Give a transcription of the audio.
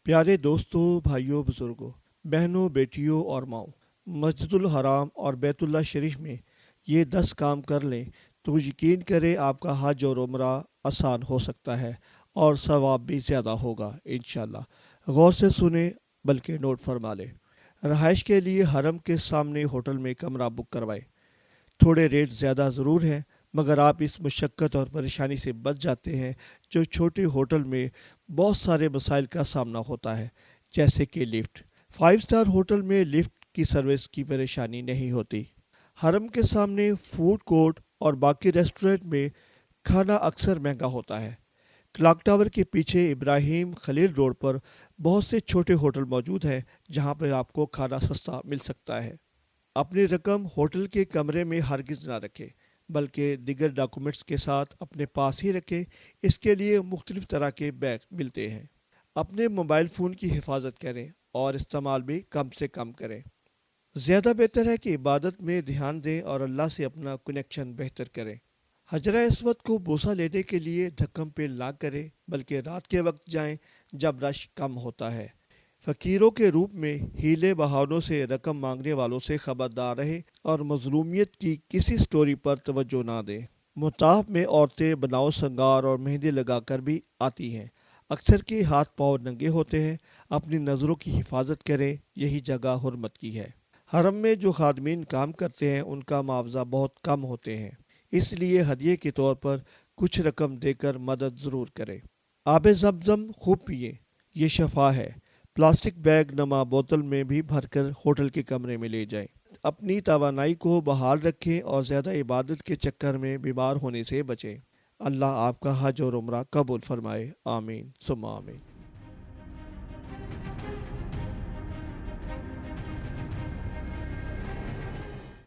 پیارے دوستوں، بھائیوں، بزرگوں، بہنوں، بیٹیوں اور ماؤں، مسجد الحرام اور بیت اللہ شریف میں یہ 10 کام کر لیں تو یقین کریں آپ کا حج اور عمرہ آسان ہو سکتا ہے اور ثواب بھی زیادہ ہوگا انشاءاللہ۔ غور سے سنیں بلکہ نوٹ فرما لیں۔ رہائش کے لیے حرم کے سامنے ہوٹل میں کمرہ بک کروائیں۔ تھوڑے ریٹ زیادہ ضرور ہیں، مگر آپ اس مشقت اور پریشانی سے بچ جاتے ہیں جو چھوٹے ہوٹل میں بہت سارے مسائل کا سامنا ہوتا ہے، جیسے کہ لفٹ۔ 5 اسٹار ہوٹل میں لفٹ کی سروس کی پریشانی نہیں ہوتی۔ حرم کے سامنے فوڈ کورٹ اور باقی ریسٹورنٹ میں کھانا اکثر مہنگا ہوتا ہے۔ کلاک ٹاور کے پیچھے ابراہیم خلیل روڈ پر بہت سے چھوٹے ہوٹل موجود ہیں جہاں پر آپ کو کھانا سستا مل سکتا ہے۔ اپنی رقم ہوٹل کے کمرے میں ہرگز نہ رکھیں، بلکہ دیگر ڈاکومنٹس کے ساتھ اپنے پاس ہی رکھیں۔ اس کے لیے مختلف طرح کے بیگ ملتے ہیں۔ اپنے موبائل فون کی حفاظت کریں اور استعمال بھی کم سے کم کریں۔ زیادہ بہتر ہے کہ عبادت میں دھیان دیں اور اللہ سے اپنا کنیکشن بہتر کریں۔ حجرہ اسود کو بوسہ لینے کے لیے دھکم پہ نہ کریں، بلکہ رات کے وقت جائیں جب رش کم ہوتا ہے۔ فقیروں کے روپ میں ہیلے بہانوں سے رقم مانگنے والوں سے خبردار رہیں اور مظلومیت کی کسی سٹوری پر توجہ نہ دیں۔ مطاف میں عورتیں بناؤ سنگار اور مہندی لگا کر بھی آتی ہیں۔ اکثر کے ہاتھ پاؤں ننگے ہوتے ہیں۔ اپنی نظروں کی حفاظت کریں، یہی جگہ حرمت کی ہے۔ حرم میں جو خادمین کام کرتے ہیں ان کا معاوضہ بہت کم ہوتے ہیں، اس لیے ہدیے کے طور پر کچھ رقم دے کر مدد ضرور کریں۔ آب زمزم خوب پئیں، یہ شفا ہے۔ پلاسٹک بیگ نما بوتل میں بھی بھر کر ہوٹل کے کمرے میں لے جائیں۔ اپنی توانائی کو بحال رکھیں اور زیادہ عبادت کے چکر میں بیمار ہونے سے بچیں۔ اللہ آپ کا حج اور عمرہ قبول فرمائے، آمین ثم آمین۔